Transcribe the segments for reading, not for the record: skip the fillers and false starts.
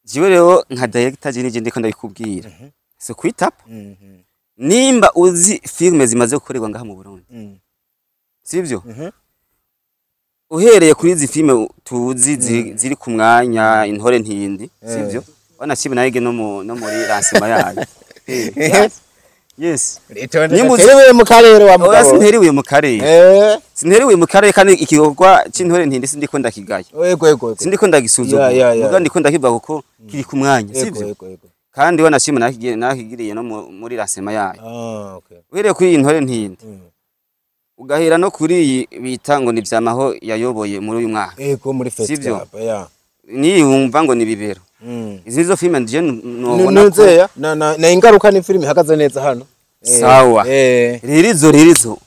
jiwe rero nka director je nije ndiko ndabikubwira so kwitapa nimba uzi filme zimaze gukorerwa ngaha mu Burundi sivyo uhereye kuri izi filme tuzi ziri ku mwanya intore ntindi sivyo wanashimye nayige no muri lancement yayo yes nimbuze mu karere wa mugabo sinteriwe mu karere sinteriwe mu karere kandi ikikorwa c'intore ntindi sindiko ndakigaye yego sindiko ndagisuzuma muga ndiko ndakiva kuko kiri ku mwanya sivyo kandi wanashimye nakigiriye no muri lancement yayo okay uhereye kuri intore ntindi ugahera no kuri iyi bita ngo ni vyamaho yayoboye muri uyu mwaka yego muri festival ni wumva ngo ni bibero izo filme nje nobona na ingaruka ni filme ihagaze neza hano sawa ririzo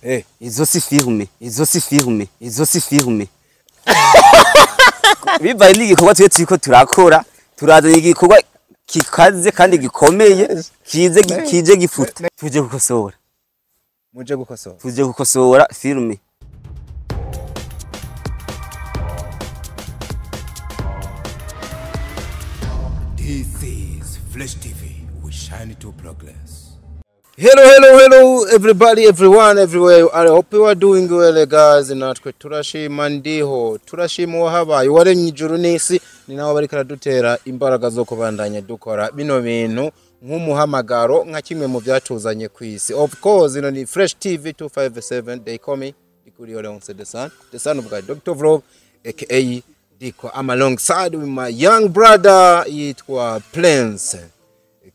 izo si filme bibaye n'igikorwa twe turiko turakora turazanye igikorwa kikaze kandi gikomeye kije gifuta tuje gukosora tuje gukosora filme This is Flash TV. We shine to progress. Hello everybody, everyone, everywhere you are. I hope you are doing well guys. Natwe turashima ndiho, turashima wahabaye waremye ijuru n'isi ni nawe bari karadutera imbaraga zo kubandanya dukora bino bintu nk'umuhamagaro nka kimwe mu byatuzanye kwisi. Of course, ino ni Fresh TV 257. They call me Ikuriole on the son of God, Dr. Vlog, aka Diko. I'm alongside with my young brother yitwa Prince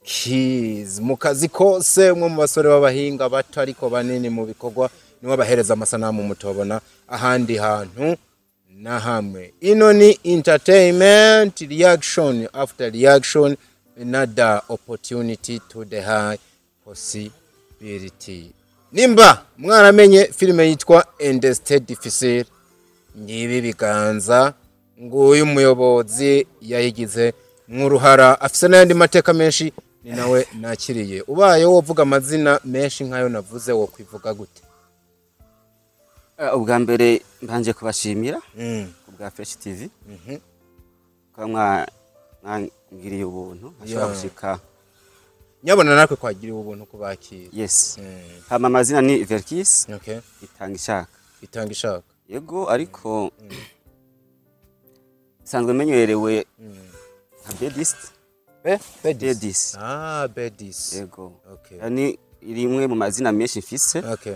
Keys. Mukazi kose mwe mu basore b'abahinga bato ariko banini mu bikorwa niwe bahereza amasanamu mutobona ahandi hantu na hamwe. Ino ni entertainment, reaction after reaction, another opportunity to the high possibility. Nimba mwaramenye filime yitwa Indesté difficile, ngibi biganza nguyu muyobozi yayigize mwuruhara afise n'andi mateka menshi ni nawe nakiriye. Ubaye wovuga amazina menshi nkayo navuze wo kwivuga gute? Ubwa mbere mbanje kubashimira ubwa Fresh TV kwa mwangiriye ubuntu ashobora gushika nyabona nakwe kwagiriye ubuntu kubakira. Yes hama amazina ni Verkis okay itanga ishaka yego ariko sanzwe menyerewe nka Bedist Bedist Bedist yego okay yani irimwe mu mazina menshi mfise okay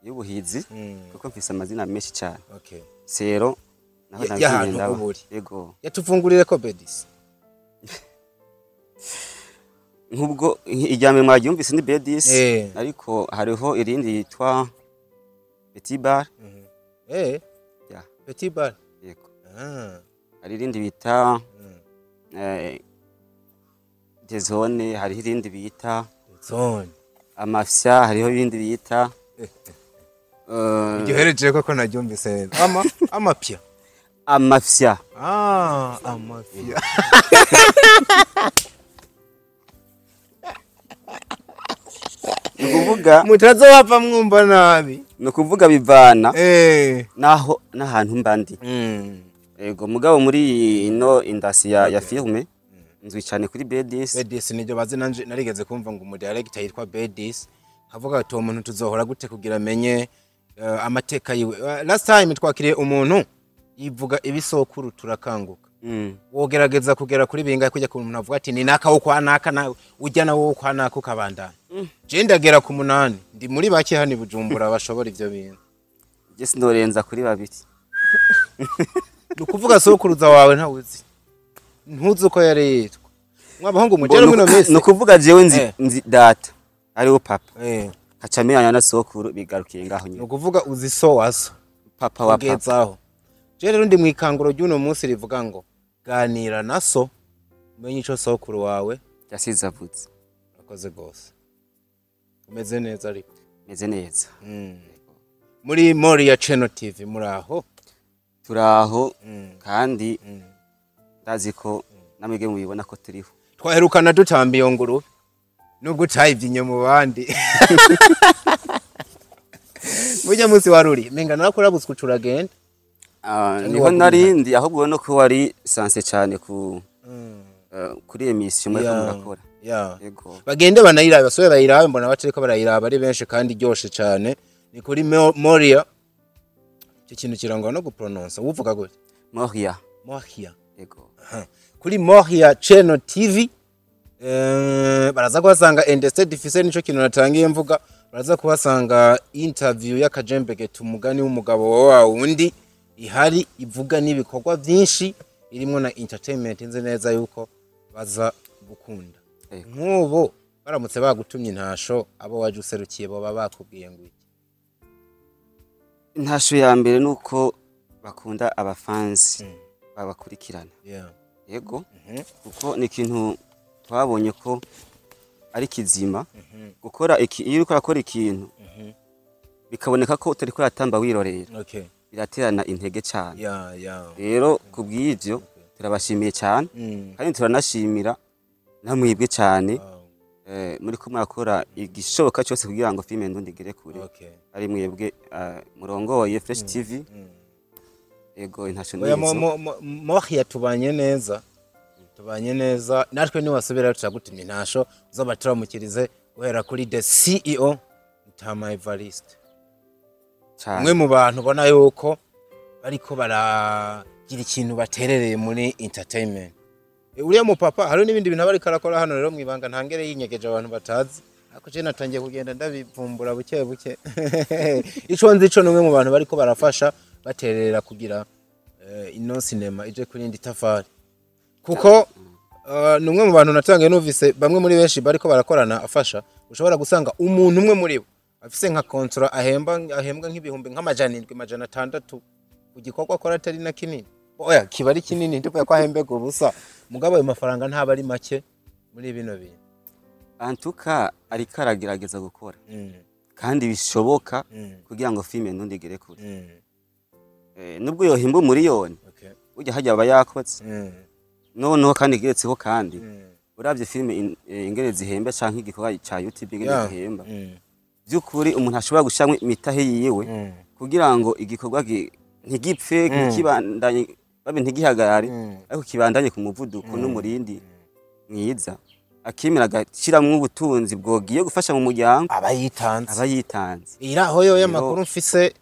y'ubuhizi kuko mfise amazina menshi cyane okay sero naho nagenda yego yatufungurire ko Bedist nkubwo ijyame mwagyumvise ni Bedist ariko hariho irindi yitwa Petit Bar ya Petit Bar yego hari irindi bita zone, hariho irindi bita zone amafya, hariho ibindi bita igihereje koko nagyumvise amapya amafya amafya nukuvuga mutazo wapfa mwumva nabi nukuvuga bivana naho nahantu mbandi ego mugabo muri ino industry ya filme nzwi cyane kuri Bedis nijyo bazi nanje narigeze kumva ngo umudirector yitwa Bedis havuga ati umuntu tuzohora gute kugira amenye amateka yiwe. Last time twakiriye umuntu yivuga ibisokuru turakanguka wogerageza kugera kuri bingaye kujya ku muntu avuga ati ni naka wo kwanaka nawe ujya nawo wo kwanaka ukabandana je ndagera ku 8 ndi muri bake hani Bujumbura bashobora ivyo bintu je sindorenza kuri babiri nukuvuga sokuruza wawe ntawuzi ntuzi uko yari yitwa mwabahungu mujere mwino mesi nukuvuga jewe nzi data ariwo papa hacamenyana na sokuru bigarukiye ngaho nyine nukuvuga uzi so waso papa wa papa je rero ndi mwikanguro ry'uno munsi rivuga ngo ganira naso menye ico sokuru wawe yasize avutse akoze gose umeze neza ariko meze neza muri Moria Channel TV muraho turaho kandi ndazi ko namwege mubibona ko turiho twaherukana dutambiye nguru nubwo utayivye mu bandi mujya munsi waruri menga nakurabutswe turagenda niho narindi ahubwo no ko wari sanse cyane kuri emission muri murakora yego bagende banayirabe basore bayirabe mbona batariko barayiraba ari benshi kandi ryoshe cyane ni kuri Moria cyo kintu kirangwa no gupronounce uvuga gute Moria yego kuri Moria Channel TV baraza kubasanga Endeste Difficile nico kintu natangiye mvuga baraza kubasanga interview y'akajembege tumugani w'umugabo wa wundi ihari ivuga n'ibikorwa byinshi irimo na entertainment nze neza yuko baza gukunda nk'ubu baramutse bagutumye intasho abo waje userukiye baba bakubwiye ngo iki intasho ya mbere nuko bakunda abafans babakurikirana yego kuko ni ikintu twabonye ko ari kizima gukora iyo uriko urakora ikintu bikaboneka ko utari ko yatamba wirorera biraterana intege cyane rero kubw'ivyo turabashimiye cyane kandi turanashimira namwibwe cyane muri ko murakora igishoboka cyose kugira ngo filime ndundi igere kure ari mwebwe murongoye Fresh TV ego international Moria tubanye neza natwe ni wasubira tucagutumye intasho uzobateramukirize guhera kuri the CEO Ntama Evariste umwe mu bantu bona yuko bariko baragira ikintu baterereye muri entertainment uriya mu papa hari n'ibindi bintu bariko arakora hano rero mwibanga ntangere yinyegeje abantu batazi ako je natangiye kugenda ndabivumbura buke buke ico nzico numwe mu bantu bariko barafasha baterera kugira ino cinema ije kuri ndi tafari kuko numwe mu bantu natangiye numvise bamwe muri benshi bariko barakorana afasha ushobora gusanga umuntu umwe muri bo afise nka contrat ahembwa nk'ibihumbi nk'amajana 700 ugikorwa akora atari na kinini oya kibari kinini ndiko ko ahembega ubusa mugabo ayo mafaranga ntaba ari make muri bino bintu antuka ari karagerageza gukora kandi bishoboka kugira ngo filime ndundi igere kure nubwo yohimba miliyoni ujya hajya abayakoze noneho kandi igeretseho kandi uravye filime ingere zihemba canke igikorwa ca YouTube ingere zihemba byukuri umuntu ashobora gushamwe imitahe yiwe kugira ngo igikorwa ntigipfe kibandanye babe ntigihagarare ariko kibandanye ku muvuduko n'umurindi mwiza akimira agashiramwe ubutunzi bwogiye gufasha mu muryango abayitanze iraho yo y'amakuru mfise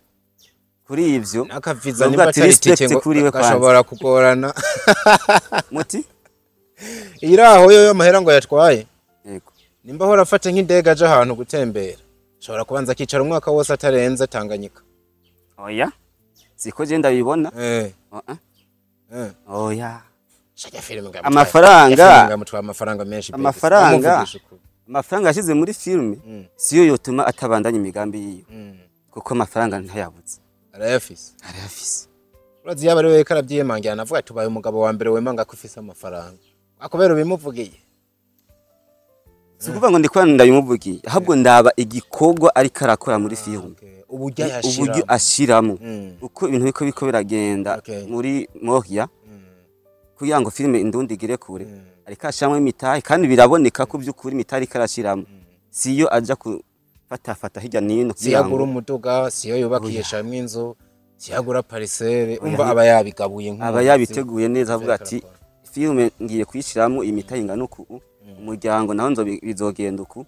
kuri ivyo nakaviza nimba taritike ngo ashobora kugorana muti iraho yo y'amahera ngo yatwaye yego nimba hora afate nk'indege aje ahantu gutembera ashobora kubanza akicara umwaka wose atarenze Tanganyika oya siko je ndabibona oya shaka filime amafaranga menshi amafaranga yashize muri filime siyo yotuma atabandanya imigambi yiyo kuko amafaranga ntayabuze arayafise urazi yaba ari we karavyiyemangira navuga tubaye umugabo wa mbere wemanga ko ufise amafaranga akobera bimuvugiye sikuvuga ngo ndikwana ndabimuvugiye ahubwo ndaba igikorwa ari karakora muri filime uburyo ashiramo uko ibintu biko biragenda muri Moria kugira ngo filime indundi igire kure ariko ashamwe imitahe kandi biraboneka ko byukuri imitari karashiramo siyo aja fata hirya nino siyagura umuduga siyo yubakiye shamwe inzu siyagura parcelle umva abayabigabuye abayabiteguye neza avuga ati filime ngiye kuyishiramo imitahe ingana uku umuryango naho nzo bizogenda uku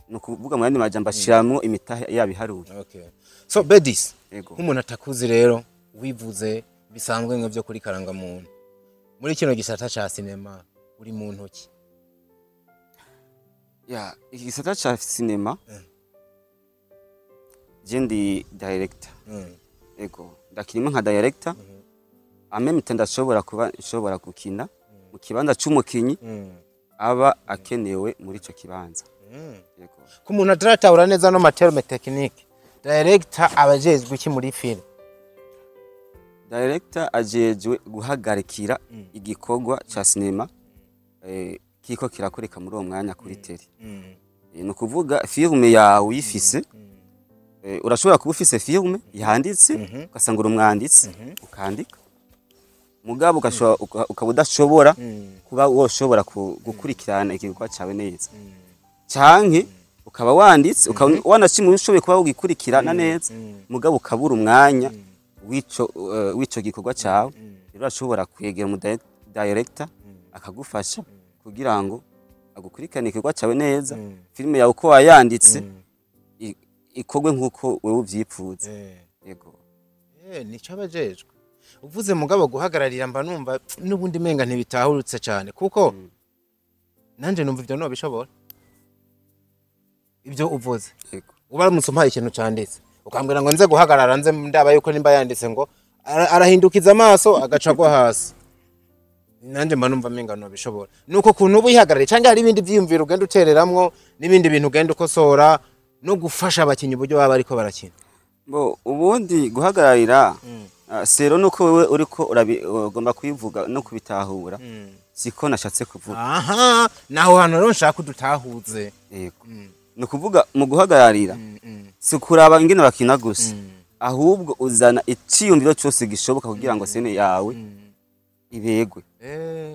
nukuvuga mu yandi majambo ashiramo imitahe yabiharuye so Bedis nk'umuntu atakuzi rero wivuze bisanzwe nk'ivyo kuri karanga muntu muri kino gisata ca cinema uri mu ntoki ya igisata ca cinema jendi director ego ndakirimo nka director ameme ndashobora kuba nshobora gukina mu kibanza c'umukinyi aba akenewe muri ico kibanza yego ku muntu ataratahura neza no material technique director abajejwe iki muri film director ajejwe guhagarikira igikorwa ca cinema kiko kirakoreka muri uwo mwanya kuri tele no kuvuga filme yawe uyifise urashobora kuba ufise filme yanditse ugasanga umwanditsi ukandika mugabo ukaba udashobora kuba woshobora gukurikirana igikorwa cawe neza canke ukaba wanditse wanashimwe ushoboye kuba ugikurikirana neza mugabo ukabura umwanya wico gikorwa cawe urashobora kwegera mu director akagufasha kugira ngo agukurikirane ikikorwa cyawe neza filime yawe uko wayanditse ikorwe nk'uko wewe uvyipfuza yego nico abajejwe uvuze mugabo guhagararira mba numva n'ubundi menga ntibitahurutse cyane kuko nanje numva ivyo no bishobora ibyo uvuze yego ubaramutse umpaye ikintu canditse ukambwira ngo nze guhagarara nze ndaba yuko nimba yanditse ngo arahindukiza amaso agacagwa hasi nanje mba numva menga no bishobora nuko kuntu ubihagarare cyangwa hari ibindi byiyumviro ugenda utereramwo n'ibindi bintu ugenda ukosora no gufasha abakinyi uburyo baba ariko barakina bo ubundi guhagararira sero nuko wewe uriko uragomba kuyivuga no kubitahura siko nashatse kuvuga aha naho hano rero nshaka udutahuze yego no kuvuga mu guhagararira si kuraba ingene bakina gusa ahubwo uzana iciyumviro cyose gishoboka kugira ngo sene yawe ibegwe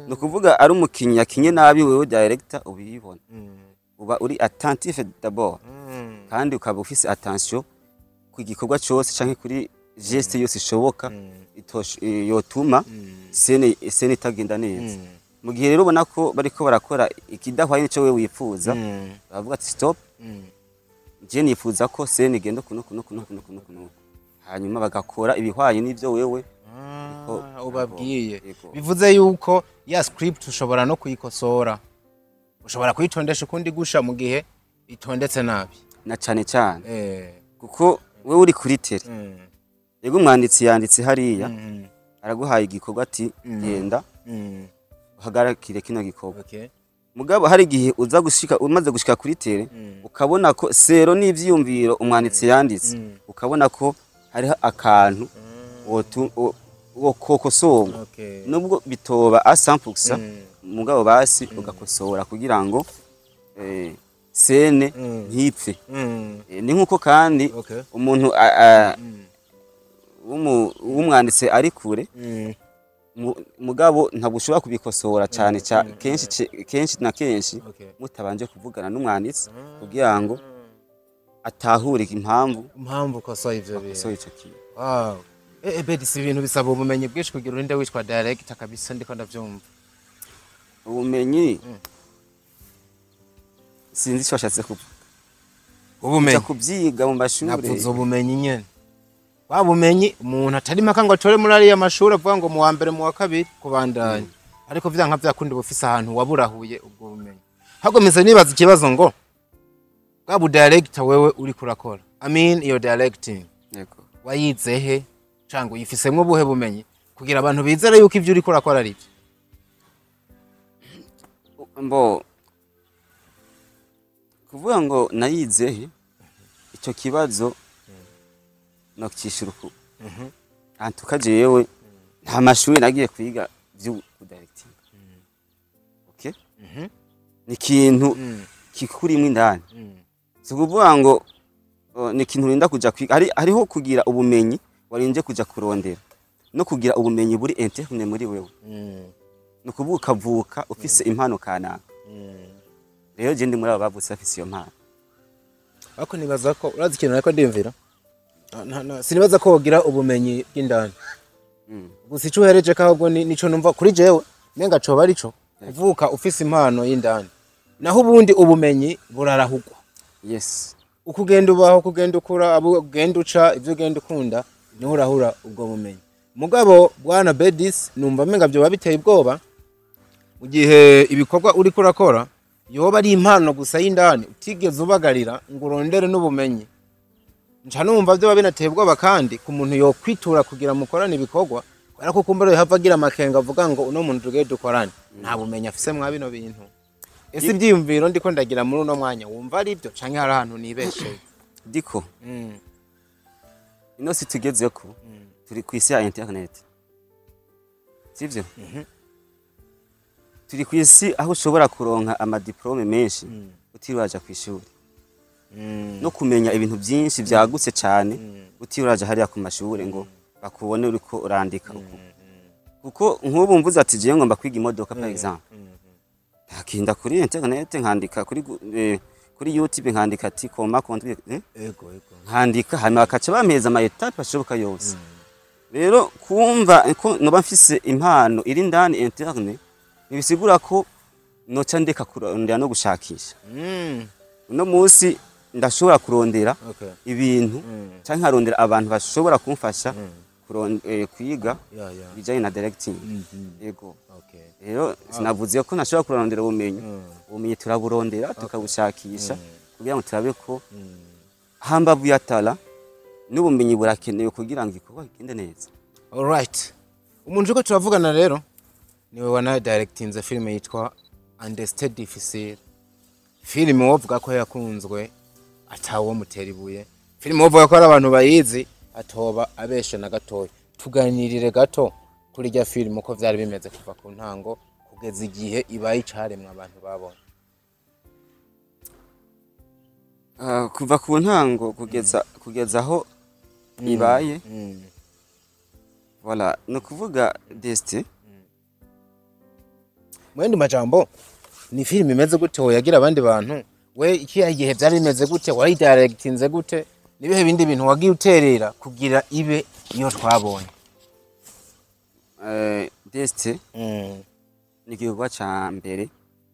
no kuvuga ari umukinyi yakinye nabi wewe director ubibona uba uri attentif d'abord kandi ukaba ufise attention ku gikorwa cyose canke kuri geste yose ishoboka yotuma sene itagenda neza mu gihe rero ubona ko bariko barakora ikidahwaye nico wewe wifuza bavuga ati stop je nifuza ko sene igenda kuno hanyuma bagakora ibihwaye n'ivyo wewe ubabwiye bivuze yuko ya script ushobora no kuyikosora ushobora kuyitondesha ukundi gusha mu gihe itondetse nabi na cane kuko wewe uri kuri tere yego umwanditsi yanditse hariya araguhaye igikorwa ati genda uhagarikire kino gikorwa mugabo hari igihe uza gushika umaze gushika kuri tere ukabona ko sero n'ivyiyumviro umwanditsi yanditse ukabona ko hari akantu wokosora nubwo bitoba a 100% mugabo basi ugakosora kugira ngo sene ntipfe ni nkuko kandi umuntu umwanditse ari kure mugabo ntabwo ushobora kubikosora cyane kenshi na kenshi mutabanje kuvugana n'umwanditsi kugira ngo atahure impamvu ukosoye ivyo bintu wow bedi si ibintu bisaba ubumenyi bwinshi kugira urinde witwa director kabisa ndiko ndavyumva ubumenyi sinzi icyo washatse kuvuga ubumenyi kubyiga mu mashuri navuze ubumenyi nyene wabumenyi umuntu atari maka ngo atore muri ariya mashuri avuga ngo mu wa mbere mu wa kabiri kubandanya ariko vyanka vyakundi bufise ahantu waburahuye ubwo bumenyi hagomeze nibaza ikibazo ngo bwa director wewe uri kurakora I mean your directing yego wayizehe cango yifisemwe buhe bumenyi kugira abantu bizere yuko ivyo uri kurakora ari byo mbo kuvuga ngo nayizehe icyo kibazo no kicishura antuka jewe nta mashuri nagiye kwiga byo directing okay ni kintu kikurimwe indani so kuvuga ngo ni kintu urinda kuja kwiga hariho kugira ubumenyi warinje kuja kurondera no kugira ubumenyi buri interne muri wewe no kuvuga ukavuka ufise impano kanaka rero je ndi muri abo bavutse afise iyo mpano ako nibaza ko urazi ikintu ariko ndimvira sinibaza ko wogira ubumenyi bw'indani gusa ico uhereje kahubwo nico numva kuri jewe nenga coba arico kuvuka ufise impano y'indani naho ubundi ubumenyi burarahugwa yes ukugenda ubaho kugenda ukura abo ugenda uca ivyo ugenda ukunda niho urahura ubwo bumenyi mugabo bwana Bedis numva menga byo babiteye ubwoba mu gihe ibikorwa uri kurakora yoba ari impano gusa y'indani utigeze ubagarira ngo urondere n'ubumenyi nca numva byo babinateye ubwoba kandi ku muntu yo kwitura kugira mukorane ibikorwa ariko kumbere havagira amakenga avuga ngo uno muntu tugiye dukorane nta bumenyi afise mwa bino bintu ese ibyiyumviro ndiko ndagira muri uno mwanya wumva ari byo canke hari ahantu nibeshe diko ino si tugeze ko turi ku isi ya internet sivyo turi ku isi aho ushobora kuronka amadiplome menshi utiraja ku ishuri no kumenya ibintu byinshi byagutse cyane utiraja hariya ku mashuri ngo bakubone uriko urandika kuko nk'ubu mvuze ati je ngomba kwiga imodoka par exemple ntakinda kuri internet nkandika kuri YouTube nkandika ati koma conduire ego nkandika hanyuma bakaca bampeza ama etape ashoboka yose rero kumva ko noba mfise impano iri ndani interne nibisigura ko noca ndeka kurondera no gushakisha. Uno munsi ndashobora kurondera ibintu canke nkarondera abantu bashobora kumfasha kwiga bijanye na directing. Yego. Rero sinavuze ko nashobora kurondera ubumenyi turaburondera tukabushakisha kugira ngo turabe ko hambavu ya tala n'ubumenyi burakenewe kugira ngo igikorwa kigende neza. Alright. Umuntu uko turavugana rero niwe wana directinze filime yitwa Understated Difficile. Filime wovuga ko yakunzwe atawo mutera ibuye. Filime wovuga ko ari abantu bayizi atoba abeshe na gatoya. Tuganirire gato kuri rya filime uko vyari bimeze kuva ku ntango kugeza igihe ibaye icaremwe abantu babona. Kuva ku ntango kugeza aho ibaye. Voilà, no kuvuga Deste. Mwende majambo ni filime imeze gute yagira abandi bantu? We iki gihe byari bimeze gute? Wari directinze gute? Nibihe bindi bintu wagiye uterera kugira ibe iyo twabonye? Deste ni igikorwa ca mbere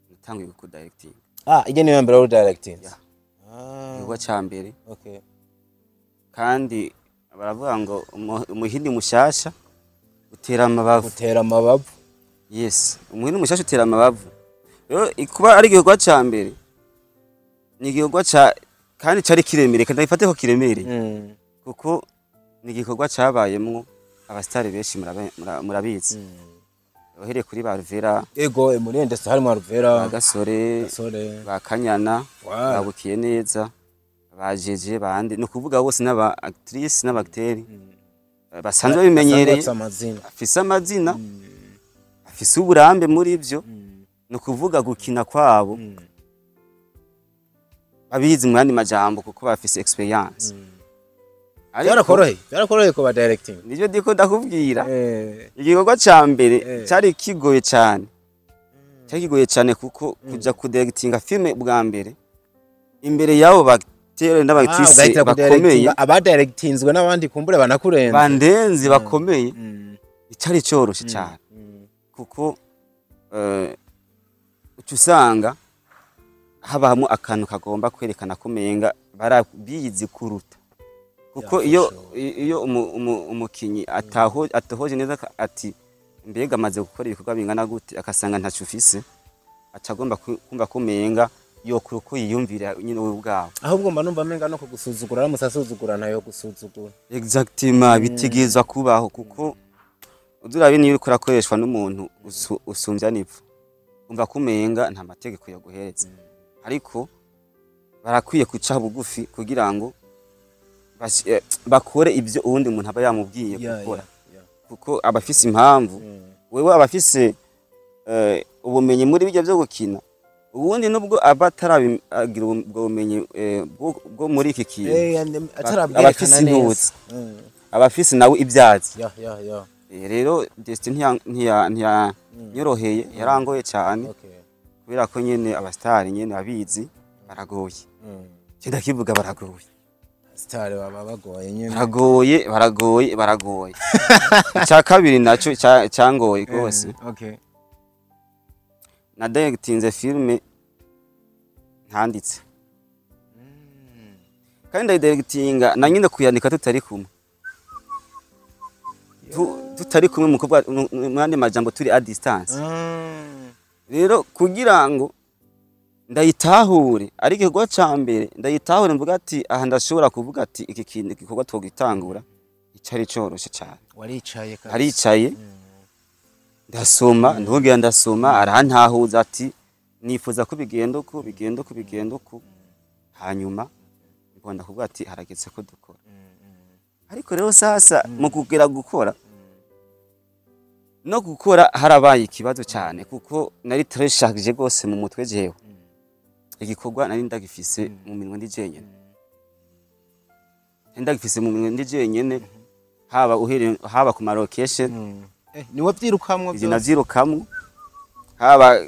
natanguye ku directing. Ije niyo mbere uri directing. Igikorwa ca mbere. Okay. Kandi baravuga ngo umuhindi mushasha utera amabavu. Yes, umuhindi mushasha utera amabavu. Rero kuba ari igikorwa ca mbere ni igikorwa ca kandi cari kiremere kandi ifate ko kiremere kuko ni igikorwa cabayemwo abastari benshi murabizi. Ohere kuri ba Ruvera. Ego muri ndetse harimo Ruvera, Gasore, ba Kanyana, babukiye neza, bajeje bande no kuvuga bose n'aba actrice n'abacteurs basanzwe bimenyereye, afise amazina, afise uburambe muri ivyo no kuvuga gukina kwabo. Abizi mwandi majambo kuko bafise experience. Byarakoreye ko ba directing. Nivyo ndiko ndakubwira. Igikorwa ca mbere cari kigoye cyane. Cari kigoye cyane kuko kuja ku directinga filme bwa mbere imbere yabo baktere n'abactrice bakomeye aba directinzwe n'abandi kumbure banakurenze bandenzi bakomeye. Icari cyoroshe cyane kuko ucusanga habamo akantu kagomba kwerekana ko menga barabizi kuruta kuko iyo umukinyi atahoje neza ati mbega amaze gukora ibikorwa bingana gute akasanga ntacu ufise atagomba kumva ko menga yokuru ko yiyumvira nyine ubwabo ahubwo mba numva menga no kugusuzugura aramusasuzugura nayo gusuzugura. Exactement bitegezwa kubaho kuko udurabe niyo uri kurakoreshwa n'umuntu usumvya nipfu umva ko menga nta mategeko yo guhereza ariko barakwiye kuca bugufi kugira ngo bakore ibyo uwundi muntu aba yamubwiye gukora kuko abafise impamvu wewe abafise ubumenyi muri bijya byo gukina ubundi nubwo abataragira ubwo bumenyi bwo muri iki kintu abafise intutsi abafise nawe ibyazi rero Destiny ntiyanyoroheye yarangoye cyane kubera ko nyene abastari nyene abizi baragoye cyenda kivuga baragoye star baba bagoye nyene baragoye cya kabiri naco cyangoye gose na directinze filme ntanditse kandi ndayidirectinga na nyine kuyandika tutari kumwe mukubwa mwandi majambo turi a distance rero kugira ngo ndayitahure ari igikorwa ca mbere ndayitahure mvuga ati aha ndashobora kuvuga ati iki kintu gikorwa twogitangura icari coroshe cyane waricaye kandi haricaye ndasoma ndongera ndasoma arantahuza ati nifuza ko bigenda uko hanyuma mbonda kuvuga ati harageze ko dukora ariko rero sasa mu kugera gukora harabaye ikibazo cyane kuko nari treshagije gose mu mutwe jewe igikorwa nari ndagifise mu minwe ndi jenyene haba ku location ni wabyirukamwe byo nazirukamwe haba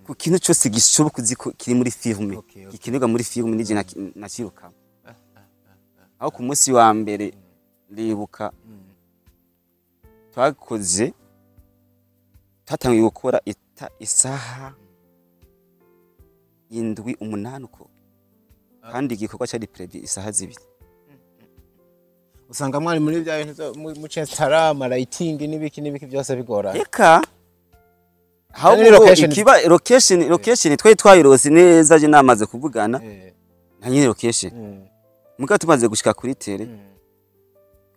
ku kintu cyose gishoboka kiri muri filme gikinirwa muri filme nije nakirukamwe aho ku munsi wa mbere ndibuka twakoze tatangiye gukora isaha indwi umunani uko kandi igikorwa cyari prevu isaha zibiri usanga mwari muri bya bintu mu Chester lighting n'ibiki byose bigora eka ahubwo ikiba location twari twayirose neza je namaze kuvugana nta nyine location muga tumaze gushika kuri tere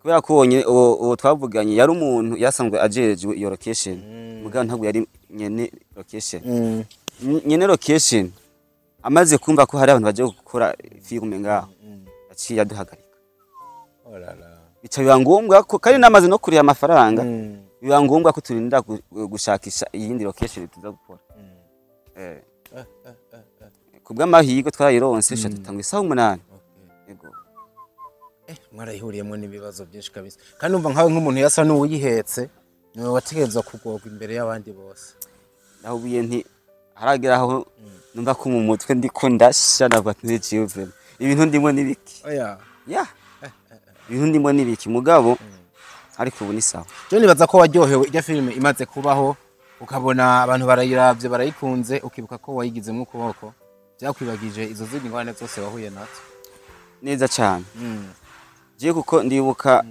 kubera ko uwo twavuganye yari umuntu yasanzwe ajejwe iyo location muga ntabwo yari nyene location amaze kumva ko hari abantu baje gukora filme ngaho aciye aduhagarika bica biba ngombwa ko kandi namaze no kuriya amafaranga biba ngombwa ko turinda gushakisha iyindi location tuza gukora kubw'amahirwe twarayironse shatutanga isaha 8 yego mwarayihuriyemo n'ibibazo byinshi kabisa kandi umva nkawe nk'umuntu yasa n'uwuyihetse niwe wategezwa kugorwa imbere y'abandi bose naho biye nti haragira aho numva ko mu mutwe ndiko ndasha nabatniciye vrema ibintu ndimo nibiki oya ibintu ndimo nibiki mugabo ariko ubu ni sawa je nibaza ko waryohewe ijya filime imaze kubaho ukabona abantu barayiravye barayikunze ukibuka ko wayigizemo ukuboko byakwibagije izo zindi ngwane zose wahuye nazo neza cyane je kuko ndibuka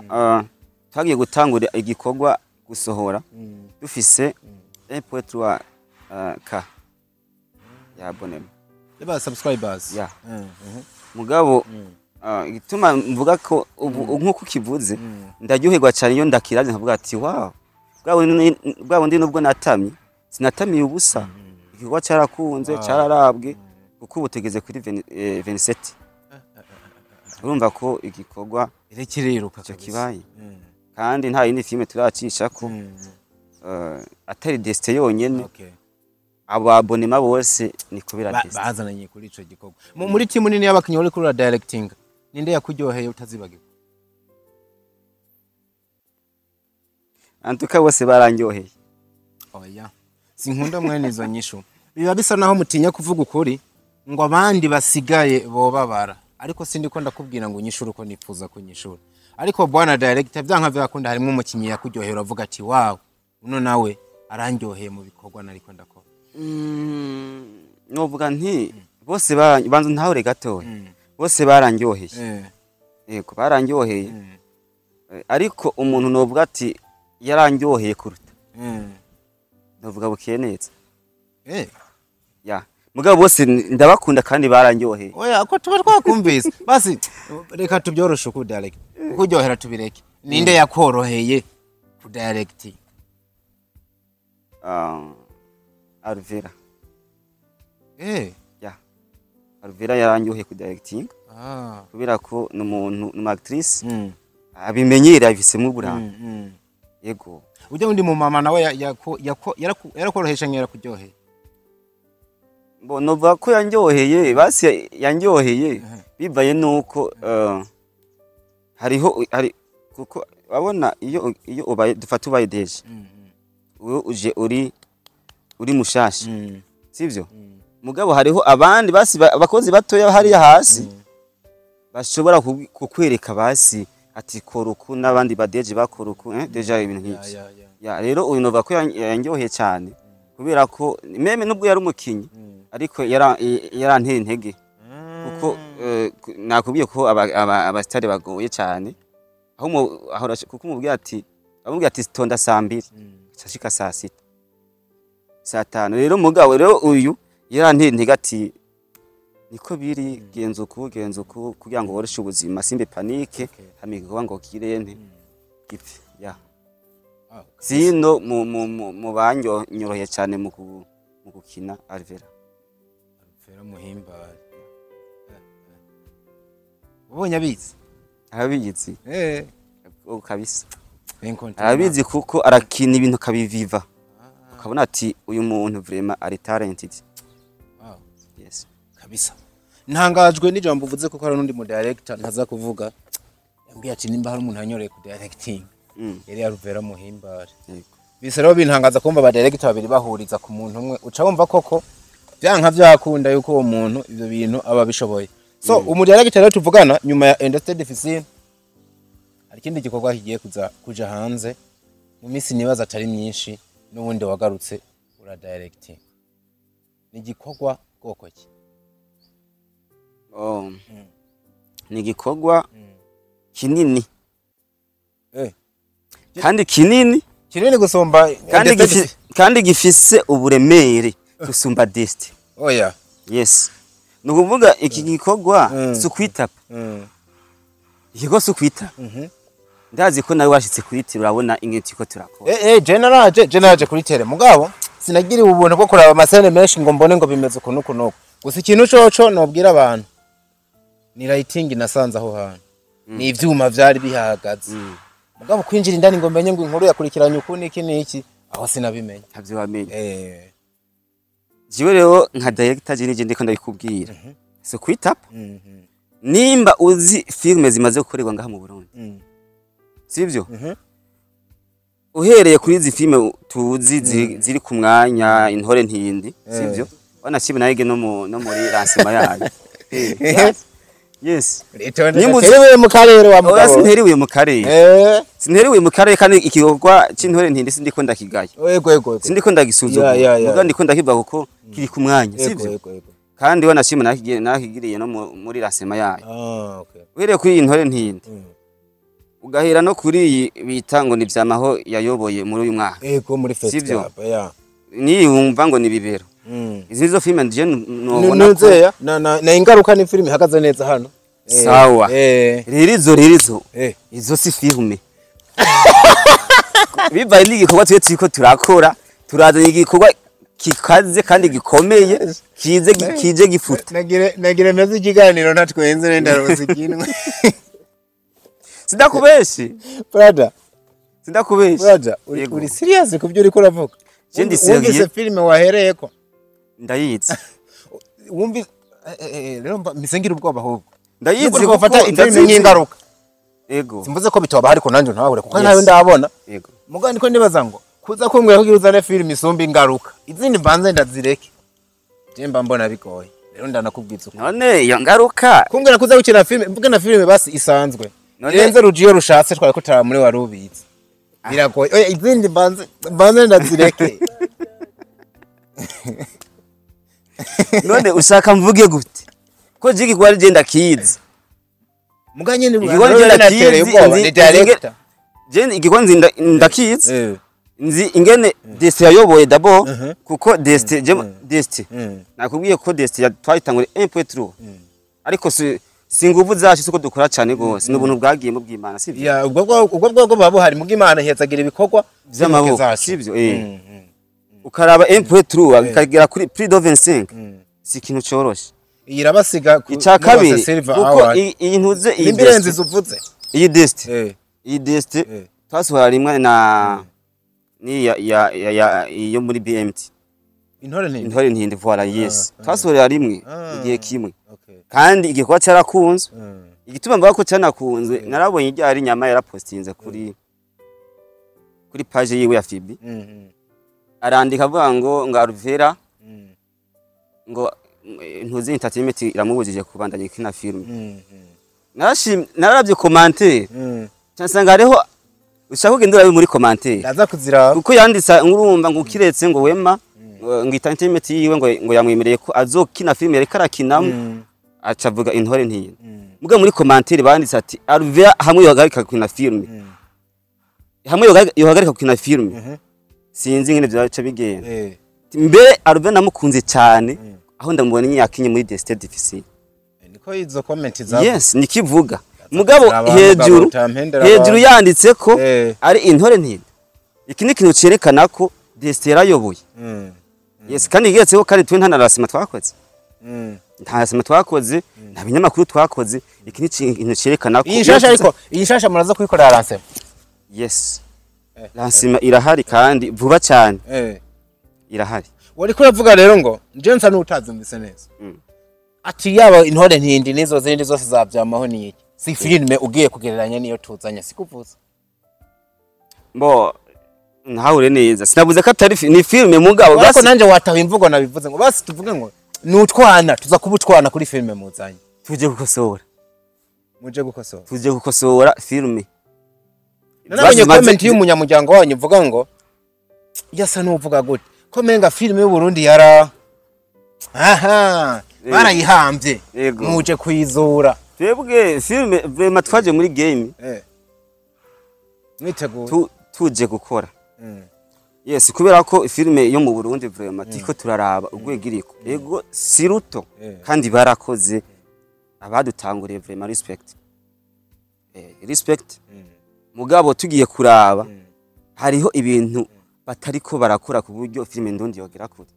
twagiye gutangura igikorwa gusohora dufise 1.3 k ya abonema yaba subscribers ya mugabo igituma mvuga ko nkuko kivuze ndaryoherwa cyane iyo ndakiraje nkavuga ati wow bwabo ndi nubwo natamye sinatamiye ubusa igikorwa cyarakunze cyararabwe kuko ubutegeze kuri 27 urumva ko igikorwa irekiriruka cyo kibaye kandi nta yindi filme turacisha ko atari Deste yonyene ababonema bose niko biradeste bazananye kuri ico gikorwa muri timu nini y'abakinyi bari kuri directing ninde yakuryoheye utazibagirwa antuka bose barangyoheye oya sinkunda mwene izo nyishu biba bisa naho mutinya kuvuga ukuri ngo abandi basigaye bobabara ariko sindi ko ndakubwira ngo unyishura uko nifuza kunyishura ariko bwana director byanka byakunda harimo umukinyi yakuryohera avuga ati wow uno nawe arangyoheye mu bikorwa nariko ndakora novuga nti bose banzu ntahure gatoya bose barangyoheye yego barangyoheye ariko umuntu novuga ati yarangyoheye kuruta novuga bukiye neza ya mugabo bose ndabakunda kandi barangyoheye oya ko tuba twakumvise basi reka tubyoroshe ku direct kuryohera tubireke ninde yakoroheye ku direct Alvera ya Alvera yarangyoheye ku directing kubera ko n'umuntu n'umactrice abimenyera ifisemo uburanga yego ujya undi mu mama nawe yarakorohesha nyera kuryoheye nova ko yanjyoheye basi yanjyoheye bivaye nuko hari kuko babona iyo ubaye dufata ubaye deje uje uri mushasha sivyo mugabo hariho abandi basi abakozi batoya hari hasi bashobora kukwereka basi ati koruku nabandi badeje bakoruku deja ibintu nk'iki ya rero uyu nova ko yanjyoheye cyane kubera ko meme nubwo yari umukinyi ariko yarantera intege kuko nakubwiye ko abastari bagoye cyane aho kuko umubwiye ati tonda saa 2 cyashika saa 6 saa 5 rero mugabo rero uyu yarantera intege ati niko biri genzo uku kugira ngo woreshe ubuzima simbe panike hamigo ngo kirente gipfe ya sino mu banyo nyoroheye cyane mu gukina Alvera muhimbare ubonye abizi arabizi kabisa arabizi kuko arakina ibintu kabiviva ukabona ati uyu muntu vraiment ari talented yes kabisa ntangajwe n'ijambo uvuze kuko hari n'undi mu director ntaza kuvuga yambwiye ati nimba hari umuntu anyoreye ku directing yari Alvera muhimbare bise rero bintangaza kumva ba director babiri bahuriza ku muntu umwe uca wumva koko byanka byakunda yuko uwo muntu ivyo bintu aba bishoboye so umudirector rero tuvugana nyuma ya industry deficit hari kindi gikorwa kigiye kuja hanze mu minsi nibaza atari myinshi n'ubundi wagarutse ura directing ni gikorwa bwoko ki Oh. Ni igikorwa kinini kandi kinini gusumba kandi gifise uburemere gusumba destin. Oya. Yes. Nukuvuga iki gikorwa sukwitapa. Ikigo sukwita. Ndazi ko nawe washitse kwitira urabona ingeti ko turakora. Generaje kuri tele mugabo sinagiriwe ubuntu bwo kuraba amasene menshi ngo mbone ngo bimeze kunuko. Gusa ikintu coco nobwira abantu. Ni lighting nasanze aho hantu. Ni ivyuma vyari bihagaze. Mugabo kwinjira indani ngo menye ngo inkuru yakurikiranye ukuni iki aho sinabimenye. Ntavyo wamenye. Jiwe rero nka director je nije ndiko ndabikubwira. So kwitapa. Nimba uzi filme zimaze gukorerwa ngaha mu Burundi. Sivyo? Uhereye kuri izi filme tuzi ziri ku mwanya intore ntindi, sivyo? Wana chibi naige no muri lancement yayo. Yes. Nimuzeriwe mu karere wa mugabo. Sinteriwe mu karere. Sinteriwe mu karere kandi ikikorwa c'intore ntindi sindiko ndakigaya. Yego. Sindiko ndagisuzuma. Muga ndiko ndakivuga kuko kiri ku mwanya, sivyo? Kandi wana chibi nakigiriye no muri lancement yayo. Okay. Uhereye kuri intore ntindi. Ugahera no kuri bita ngo ni vyamaho yayoboye muri uyu mwaka. Yego muri festival. Ni wumva ngo ni Ibigero. Izi nizo filme ndije nobona ko na ingaruka ni filme ihagaze neza hano. Sawa. Ririzo. Izo si filme. Bibaye n'igikorwa twiko turakora, turazanye igikorwa kikaze kandi gikomeye, kije gifuta. Nagire meze ikiganiro natwenze nenda rozikinwe. Sindakubeshi. Brother. Sindakubeshi. Brother, uri serious kubyo uri kuravuga? Jendi serious. Wumvise filme wahereyeko? Ndayizi. Wumvi rero misengira ubwoba ahubwo. Ndayizi ko fata filme nk'ingaruka. Ego. Simvuze ko bitoba ariko nanje ntahure kuko nawe ndabona. Ego. Mugandi ko nibaza ngo kuza kumbwira ko uzane filme isumba ingaruka. Izindi mbanze ndazireke. Je mba mbona bigoye. Rero ndanakubwiza uko. None iyo ngaruka. Kumbwira kuza gukina filme, mvuga na filme basi isanzwe. Irenze rugiyo rushatse twari ko tara muri warubizi. Biragoye. Oya izindi mbanze ndazireke. None ushaka mvuge gute? Ko jiki kwari je ndakizi. Muganye ni igikoni ndakizi, director. Je igikoni ndakizi. Nzi ingene Desti yayoboye dabo kuko Desti nakubwiye ko Desti twayitangure 1.3 ariko singuvu zacu suko dukora cyane gose n'ubuntu bwagiye mu bw'Imana sivyo ya ubwo babo hari mu bw'Imana hezagira ibikorwa by'amaboko sivyo ukaraba 1.3 bikagera kuri prix de 25 si kintu cyoroshe irabasiga ku kabiri kuko iyi ntuze iyi imbirenze zuvuze iyi Desti twasohora rimwe na ni ya iyo muri BMT intore ntindi voilà yes twasohora rimwe igihe kimwe kandi igikorwa cyarakunze igituma mvuga ko cyanakunze narabonye iryari nyama yarapostinze kuri page yiwe ya Fibi arandika avuga ngo Arvera ngo ntuzi entertainment iramubujije kubandanya kina film narabye commentaire cyasanga hariho ushaka kugenda muri commentaire ndaza kuzira kuko yanditsa ngurumva ngo kiretse ngo Wema ngo entertainment yiwe ngo yamwemereye ko azokina film yari karakinamo acavuga intore ntiyine muga muri commentaire banditse ati Arvera hamwe yohagarika kina film yohagarika kina film sinzi ngene byaca bigenda mbere Arvera namukunze cyane aho ndamubona nyakinye muri Destin difficile niko izo comment za yes nikivuga mugabo hejuru yanditse ko ari intore ntiyine iki ni kintu cerekana ko Destin yarayoboye yes kandi igetse ko kandi twe ntanarasima twakoze ntasima twakoze nta binyamakuru twakoze iki ni kintu cerekana ko iyi shasha muraza kwikorera lancement yes lancement irahari kandi vuba cyane irahari wari kuravuga rero ngo Jensa n'utazumvise neza ati yaba intore ntindi nizo zindi zose zavyamaho niki si filme ugiye kugereranya niyo tuzanya sikuvuza mbo ntahure neza sinavuze ko atari ni filme mugabo basi nanje watawe imvugo nabivuze ngo basi tuvuge ngo nutwana tuza kubutwana kuri filme muzanye tuje gukosora tuje gukosora filme nabonye comment y'umunyamuryango wanyu uvuga ngo yasa n'uvuga gute ko menga filme y'u Burundi yara barayihambye Yego. muje kuyizura twebwe filme vraiment twaje muri game mwiteguye tuje gukora yes kubera ko filme yo mu Burundi vraiment tiko turaraba urwego iriko yego si ruto kandi barakoze abadutanguriye vraiment respect respect mugabo tugiye kuraba hariho ibintu batariko barakora ku buryo filme ndundi yogera kure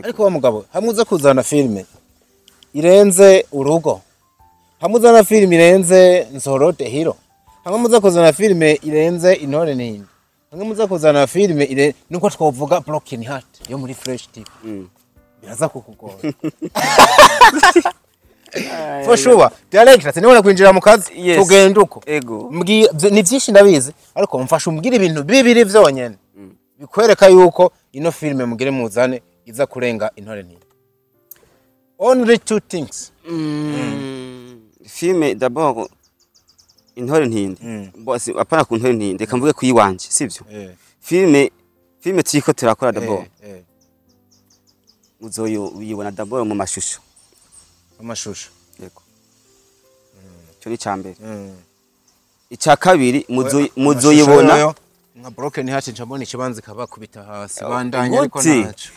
ariko wa mugabo hamuze kuzana filme irenze urugo hamuzana filme irenze nsorote hero hamuze kuzana filme irenze intore ntindi hamuze kuzana filme nuko twovuga broken heart yo muri fresh tip biraza kukugora for sure direct niwe kwinjira mu kazi tugenda uko ni byinshi ndabizi ariko mfasha umbwira ibintu bibiri vyonyene bikwereka yuko ino filme mugire muzane iza kurenga intore ntindi only two things filme d'abord intore ntindi bose apana ku ntore ntindi reka mvuge kuyiwanje sivyo filme tiko turakora d'abord muzoyo uyibona d'abord mu mashusho yego cyo ni cyambere icya kabiri muzoyibona nka broken heart ncambona ikibanza kaba kubita hasi bandanye ariko nacu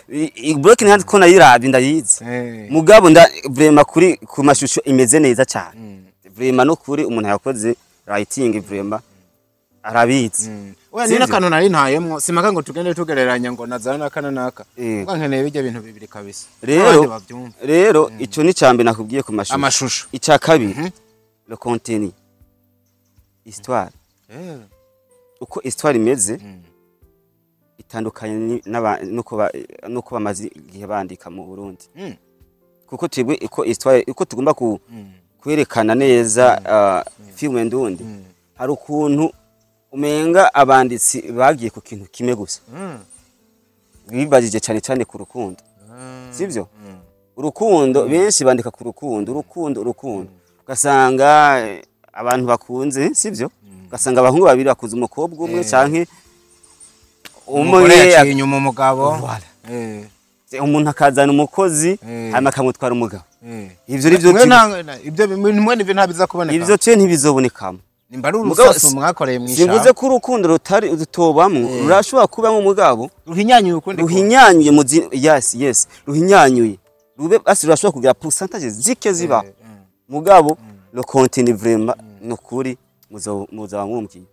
broken heart ko nayirabi ndayizi mugabo vraiment kuri ku mashusho imeze neza cyane vraiment no kuri umuntu yakoze writing vraiment arabizi oya ni nakano nari ntayemwo simaka ngo tugende tugereranya ngo nazana nakana naka nkeneye bijya bintu bibiri kabisa rero ico ni cyambe nakubwiye ku amashusho icya kabiri le contenu histoire uko histoire imeze itandukanye nuko bamaze igihe bandika mu Burundi kuko twebwe uko histoire uko tugomba kwerekana neza filme ndundi hari ukuntu umenga abanditsi bagiye ku kintu kimwe gusa bibajije cyane ku rukundo sivyo urukundo benshi bandika ku rukundo ugasanga abantu bakunze sivyo ugasanga abahungu babiri bakuze umukobwa umwe canke umwe inyuma umugabo umuntu akazana umukozi hama akamutwara umugabo ivyo nivyo ibyo ntabiza kuboneka ivyo cyo ntibizobonekamo nimbari urusasu mwakoreye mwisha simvuze ko urukundo rutari udutobamwe rurashobora kuba mu mugabo ruhinyanyuye ukundi ruhinyanyuye yes ruhinyanyuye rube asi rurashobora kugira pourcentage zike ziba mugabo le contenu vraiment nukuri muza mwumviye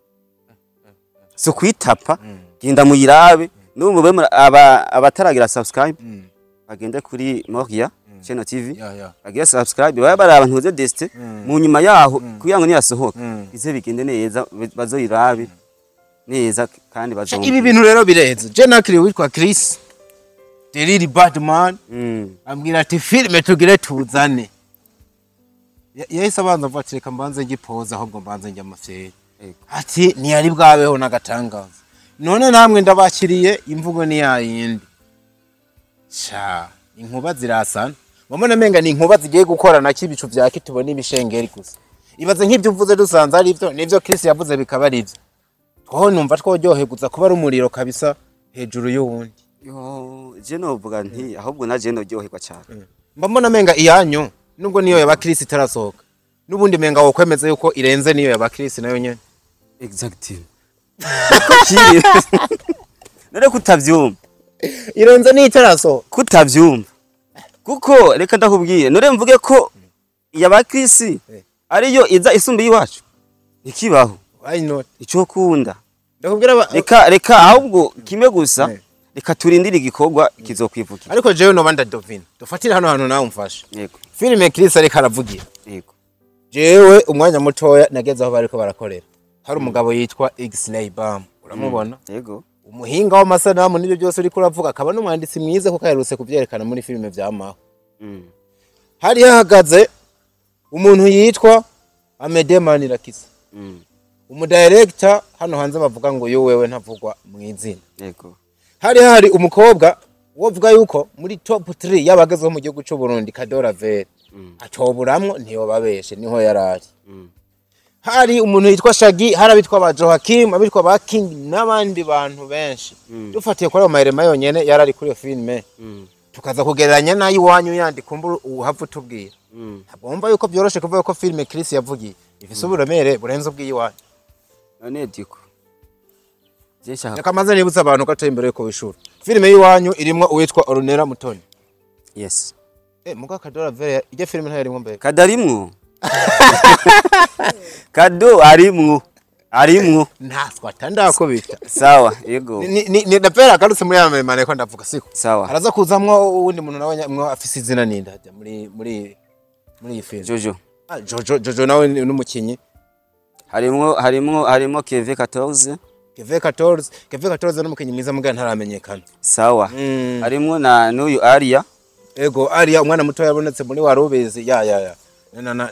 so kwitapa genda muyirabe n'umwe abataragira subscribe bagende kuri Moria Channel TV bagira subscribe bari abantu uze deste mu nyuma yaho kugira ngo niyasohoka ize bigende neza bazoyirabe neza kandi bazomva ibi bintu rero bireze je nakiri witwa Chris the really bad man ambwira ati filme tugire tuzane yahise abanza mvatireka mbanze ngipoza ahubwo mbanze njya amafyeri ati ntiyari bwabeho nagatangaza none namwe ndabakiriye imvugo ni yayindi sha inkuba zirasana mumone menga ni inkuba zigiye gukora na kibicu vyake tubona ibishengeri gusa ibaze nk'ibyo uvuze dusanze ari byo nivyo Chris yavuze bikaba ari byo twaho numva tworyoheguza kuba ari umuriro kabisa hejuru y'uwundi je novuga nti ahubwo naje ndoryoherwa cyane mbona menga iyanyu nubwo niyo yaba Chris itarasohoka nubundi menga wo kwemeza yuko irenze niyo yaba Chris nayo nyene exactly none kutavyumva irenze ni itarasohoka kutavyumva kuko reka ndakubwiye none mvuge ko yaba Chris ariyo iza isumbi yiwacu ikibaho why not ico kunda ndakubwira reka ahubwo kimwe gusa reka turindire igikorwa kizokwivukira ariko jewe no banda Dovine dufatira hano hano nawe umfasha yego filme Chris ariko aravugira yego jewe umwanya mutoya nageze aho bariko barakorera hari umugabo yitwa X-Ray Bam uramubona yego umuhinga w'amasanamu n'ibyo byose uri kuravuga akaba n'umwanditsi mwiza ko kaherutse kuvyerekana muri filme vyamaho hari hahagaze umuntu yitwa Amedemani Rakisa umudirector hano hanze bavuga ngo yo wewe ntavugwa mu izina yego hari umukobwa wovuga yuko muri top 3 yabagazeho mu gihugu cy'u Burundi Kadora Vere atoburamwo ntiyo babeshe niho yarari hari umuntu yitwa Shagi harabitwa ba Joakim abitwa ba King n'abandi bantu benshi dufatiye kuri amayirema yonyene yarari kuri iyo filme tukaza kugereranya nayi wanyu yandi kumbura uhava utubwira ntabwo yuko byoroshe kuvuga ko filime Chris yavugiye ifise uburemere burenze ubwiyi wanyu none diko yakamaze nibutsa abantu ko ateye imbere yuko wishura filime yiwanyu irimwo uwitwa Ornella Mutoni yes muga Kadora Vere ije filime ntayo irimwo mbere kadarimwo kado arimwo ntaswa tandakubita sawa yego ni dapera karutse muri yamemane ko ndavuga siko sawa araza kuzamwo uwundi muntu nawe mwo afise izina ninda muri iyi film Jojo Jojo nawe n'umukinyi harimo Keve 14 Keve 14 n'umukinyi mwiza muga ntaramenyekana sawa harimo na n'uyu Aria ego Aria umwana muto yabonetse muri warubezi ya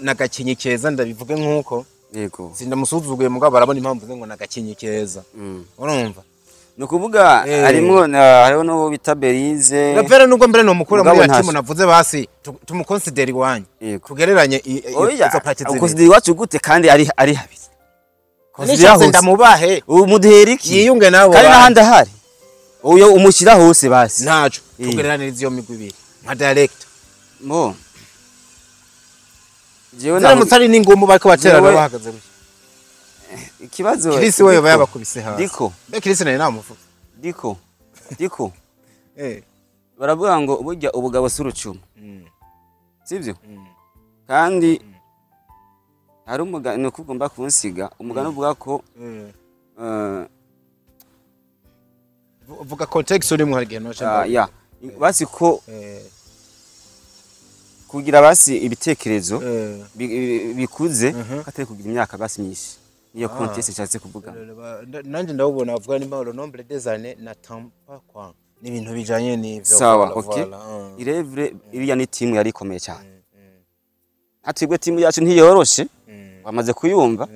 nagakinyi keza ndabivuge nkuko yego sindamusuzuguye mugabo barabona impamvu ngo nagakinyi keza urumva nukuvuga hariho no bita Berize Gavera nubwo mbere no mukuru muri atimu navuze basi tumuconsideri wanyu kugereranye izo parties ukonsideri wacu gute kandi ari habiri konsideri ndamubahe umuderiki yiyunge nawe kandi nahandi ahari uyo umushyira hose basi ntaco tugererane izo migwi ibiri nka director mo jewe na mutari n'ingumu bariko baterana bahagaze gusa ikibazo Chris wewe bayabakubise hasi diko Chris nayo namuvuga diko baravuga ngo burya ubugabo surucuma sivyo kandi hari umugani ukugomba kunsiga umugani uvuga ko uvuga context uri mu harige no ya basi ko kugira basi ibitekerezo bikuze katari kugira imyaka basi myinshi niyo contest cyatse kuvuga nanje ndabubona bavuga ni Paulo nombre des années na tampa kwa ni ibintu bijanye n'ivyo sawa okay irevre iriya ni team yari ikomeye cyane atwebwe team yacu ntiyoroshe bamaze kuyumva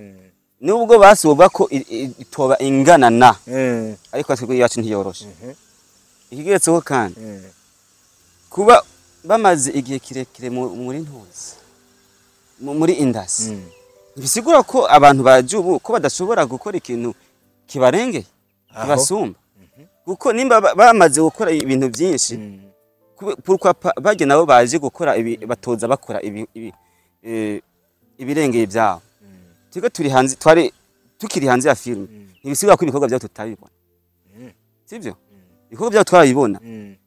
nubwo basi uvuga ko itoba ingana na ariko atwebwe yacu ntiyoroshe ikigetseho kandi kuba bamaze igihe kirekire muri ntuzi muri industry bisigura ko abantu bajubu ko badashobora gukora ikintu kibarengeye kibasumba kuko nimba bamaze gukora ibintu byinshi pourquoi baje nabo baje gukora batoza bakora ibirengeye byabo tiko turi hanze tukiri hanze ya film ntibisigura ko ibikorwa byacu tutabibona sivyo ibikorwa byacu twabibona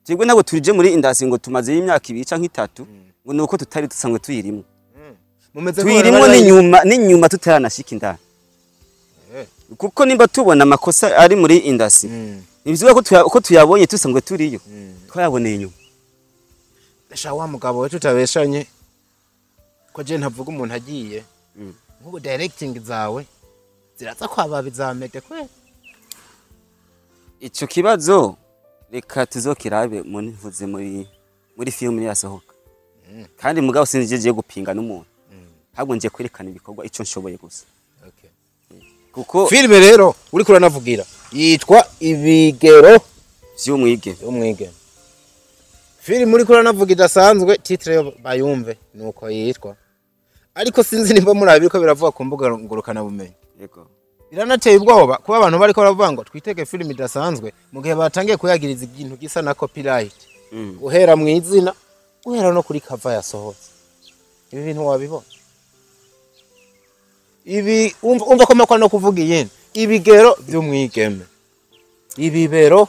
twebwe ntabwo turije muri industry ngo tumaze y'imyaka 2 canke 3 ngo nuko tutari dusangwe tuyirimo tuyirimo n'inyuma tutaranashika indani kuko nimba tubona amakosa ari muri industry nibivuga ko tuyabonye tusangwe turiyo twayaboneye inyuma Esha wa mugabo we tutabeshanye ko je ntavuga umuntu agiye nk'ubu directing zawe ziraza kwababi zamete kwe ico kibazo reka tuzokirabe munivuze muri film yasohoka kandi mugabo sinjeje gupinga n'umuntu ahubwo nje kwerekana ibikorwa ico nshoboye gusa kuko filime rero uri kuranavugira yitwa Ibigero vy'umwigeme filime uri kuranavuga idasanzwe titre yo bayumve nuko yitwa ariko sinzi nimba murabi ko biravuga ku mbuga ngurukana bumenyi yego biranateye ubwoba kuba abantu bariko baravuga ngo twitege filime idasanzwe mu gihe batangiye kuyagiriza ikintu gisa na copyright guhera mu izina guhera no kuri cover yasohotse ibi bintu wabibona ibi umva ko makwa no kuvuga yene Ibigero by'umwigeme ibibero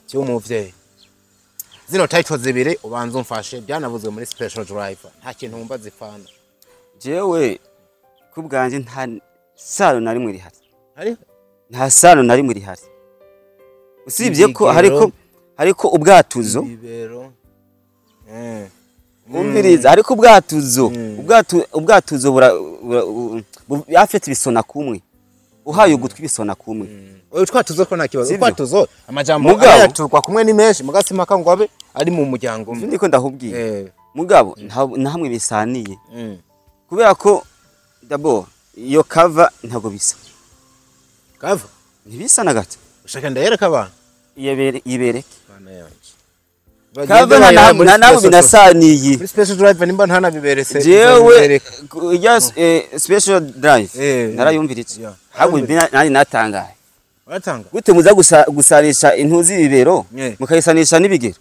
by'umuvyeyi zino titles zibiri ubanza umfashe byanavuzwe muri special driver nta kintu umba zifana jewe kubganje nta sano nari muri hari hari nta sano nari muri hari usibye ko hariko ubwatuzo ibibero umviriza ariko ubwatuzo yafete bisona kumwe uhaye ugutwi bisona kumwe oyo twatuzo ko nakibazo twatuzo amajambo ayaturwa kumwe ni menshi mugasimaka ngo abe ari mu muryango umwe ndiko ndahubwiye mugabo nta hamwe bisaniye kubera ko d'abord iyo cover ntago bisa cover ntibisa na gato ushaka ndayereka abantu yibereke bana yanje cover nabo binasaniye muri special drive nimba ntana biberese jewe just special drive narayumviritse ahubwo nari natangaye watanga gute muza gusanisha intuzi ibibero mukayisanisha n'ibigero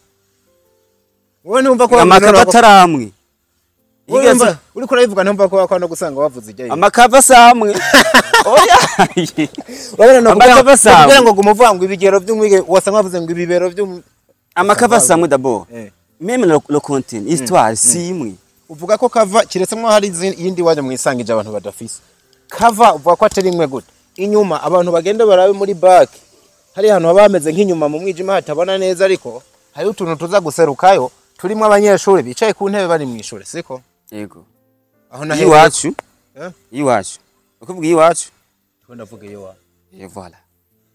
wowe numva ko amakava ataramwe uri kurabivuga numva ko no gusanga wavuze ijyayo amakava samwe oya urabona no kugira ngo gumuvanga ibigero by'umwige wasanga wavuze ngo ibibero byo amakava samwe d'abord même le contenu histoire simwe uvuga ko kava kiretsemwe hari yindi waje mwisangije abantu badafise kava uvuga ko atari imwe gute inyuma abantu bagenda barabe muri back hari hano bameze nk'inyuma mu mwijima hatabona neza ariko hari utuntu tuza guserukayo turimo abanyeshuri bicaye ku ntebe bari mu ishuri siko yego aho na iwacu iwacu ukuvuga iwacu ndavuga iwacu voilà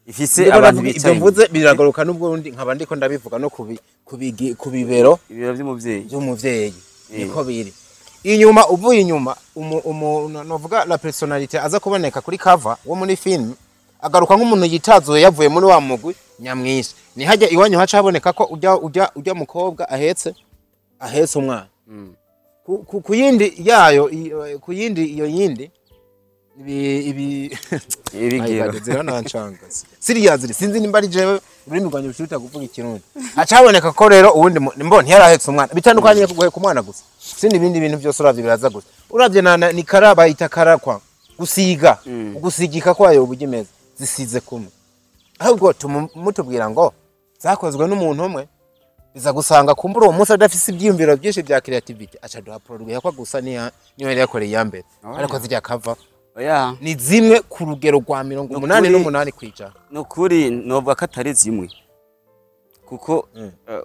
ifise abantu bicaye mvuze biragaruka nubwo nkaba ndiko ndabivuga no kubibero ibiro by'umuvyeyi niko biri inyuma uvuye inyuma novuga la personnalité aza kuboneka kuri cover wo muri film agaruka nk'umuntu yitazuye yavuye muri wa mugwi nyamwisi ni hajya iwanyu haca haboneka ko ujya mukobwa ahetse umwana ku yindi yayo ku yindi iyo yindi ibigero ziranancangaza siriya ziri sinzi nimba ari jewe urimi rwanje bishuta kuvuga ikirundi haca haboneka ko rero ubundi mbone yarahetse umwana bitandukanye ku mwana gusa sindi ibindi bintu byose uravye biraza gusa uravye ni karaba itakarakwa gusiga ugusigika kwayo ubugimeza zisize kumwe ahubwo mutubwira ngo zakozwe n'umuntu umwe biza gusanga kumbura uwo munsi adafise ibyiyumviro byinshi bya creativity aca duha produit yakwa gusa niyo yari yakoreye yambere ariko zijya kava oya ni zimwe ku rugero rwa 88 kwijana nukuri novuga ko atari zimwe kuko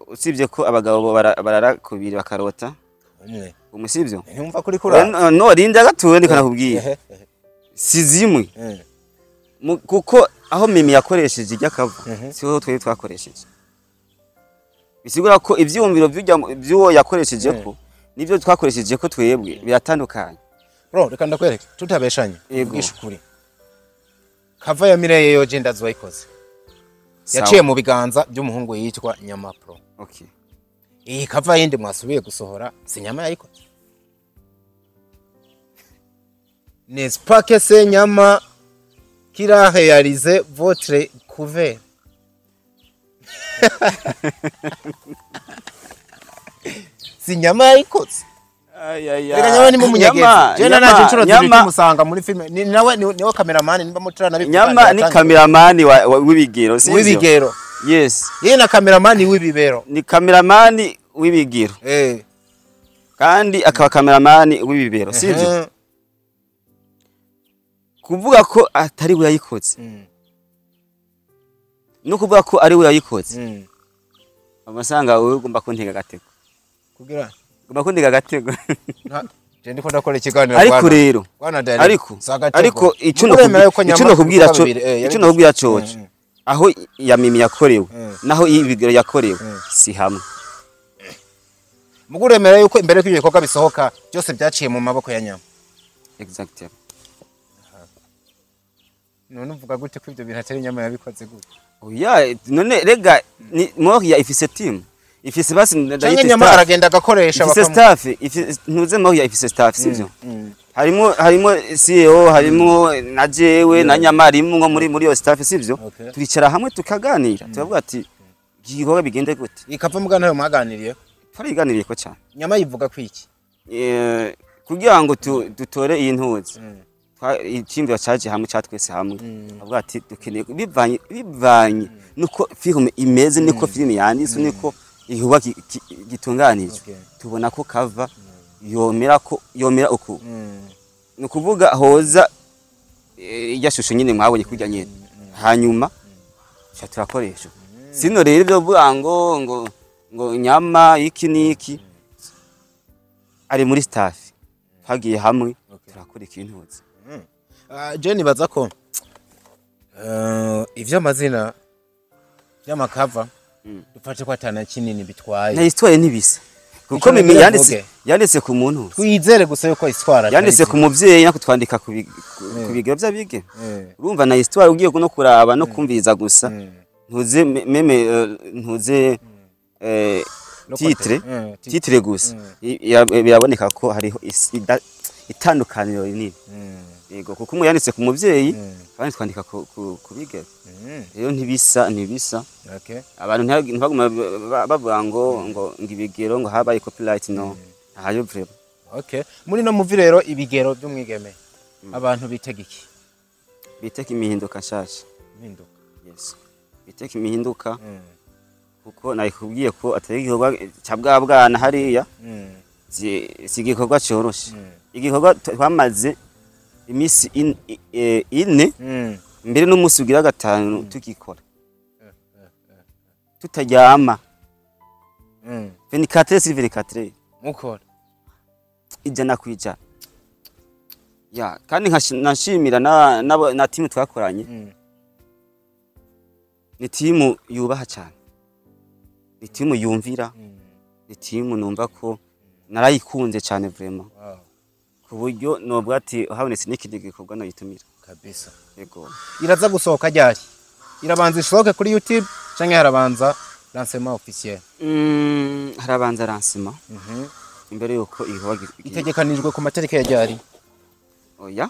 usibye ko abagabo barara kubiri bakarota umwe sivyo ntumva kuri kura no rinda gatuwe ndikana kubwiye si zimwe kuko aho mimi yakoresheje ijya kava siho twe twakoresheje bisigura ko ivyumviro by'uwo yakoresheje ko nivyo twakoresheje ko twebwe biratandukanye bro reka ndakwereka tutabeshanye ubwishukuri kava ya Mireye yo genda zwayikoze yaciye mu biganza by'umuhungu yitwa Nyama Pro okay iyi kava yindi mwasubiye gusohora si Nyama yayikoze n'est pas que c'est Nyama qui a réalisé votre couvert. Si Nyama yayikoze reka Nyama ni mu munyegezi jena naje ncuro ziri kumusanga muri filme ni nawe niwo cameraman nimba mutura nabi Nyama ni cameraman w'ibigero sivyo w'ibigero yes yeye na cameraman w'ibibero ni cameraman w'ibigero kandi akaba cameraman w'ibibero sivyo kuvuga ko atari we yayikoze no kuvuga ko ari we yayikoze amasanga wewe ugomba kuntega gatego kugira ugomba kuntega gatego je ndiko ndakora ikiganiro ariko rero ariko icyo nakubwira cyo aho ya mimi yakorewe naho ibigero yakorewe si hamwe muguremera yuko imbere y'ibyo bikorwa bisohoka byose byaciye mu maboko ya Nyama exactly none uvuga gute ko ibyo bintu atari Nyama yabikoze gute oya none rega Moria ifise team ifise basi ndayite Nyama aragenda agakoresha ifise staff ntuze Moria ifise staff sivyo harimo CEO harimo na jewe na Nyama harimo muri yo staff sivyo turicara hamwe tukaganira tuvuga ati gikorwa bigende gute ikava mugana yo maganiriye twariganiriye ko cyane Nyama yivuga kwiki kugira ngo dutore iyi ntuzi ikimbiro cyaje hamwe cyatwese hamwe avuga ati dukeneye bivanye nuko film imeze niko film yanditse niko ihuba gitunganijwe tubona ko kava yomera uko nukuvuga hoza yashusho nyine mwabonye kujya nyene hanyuma cyaturakoresha sino rero byo vuga ngo Nyama iki niki ari muri staff hagiye hamwe turakora ikintu hoze Jenny baza ko ivyo amazina y'amakava dufate ko atana kinini bitwaye na histoire nibisa kuko mimi yanditse ku muntu twizere gusa yuko histoire yanditse ku muvyeyi no kutwandika ku bigero by'abige urumva na histoire ugiye no kuraba no kumviriza gusa ntuze meme ntuze titre gusa biraboneka ko hariho itandukaniro rinini yego kuko umuyanditse ku muvyeyi abandi twandika ku bigero rero ntibisa okay abantu ntibaguma bavuga ngo ibigero ngo habaye copyright no ntayo vreba okay muri no muvi rero ibigero by'umwigeme abantu bitega iki biteka imihinduka nshasha impinduka yes biteka imihinduka kuko nayikubwiye ko atari igikorwa cya bwana hariya si igikorwa cyoroshe igikorwa twamaze imisi ine mbere n'umunsi ugira gatanu tukikora tutaryama 24 sur 24 mukora ijana kwijana ya kandi nashimira na timu twakoranye ni timu yubaha cyane ni timu yumvira ni timu numva ko narayikunze cyane vraiment ku buryo nobwa ati habonetse n'ikindi gikorwa no yitumira kabisa yego iraza gusohoka ryari irabanza isohoke kuri YouTube canke harabanza lancement officiel harabanza lancement imbere yuko igikorwa itegekanijwe ku matariki ya ryari oya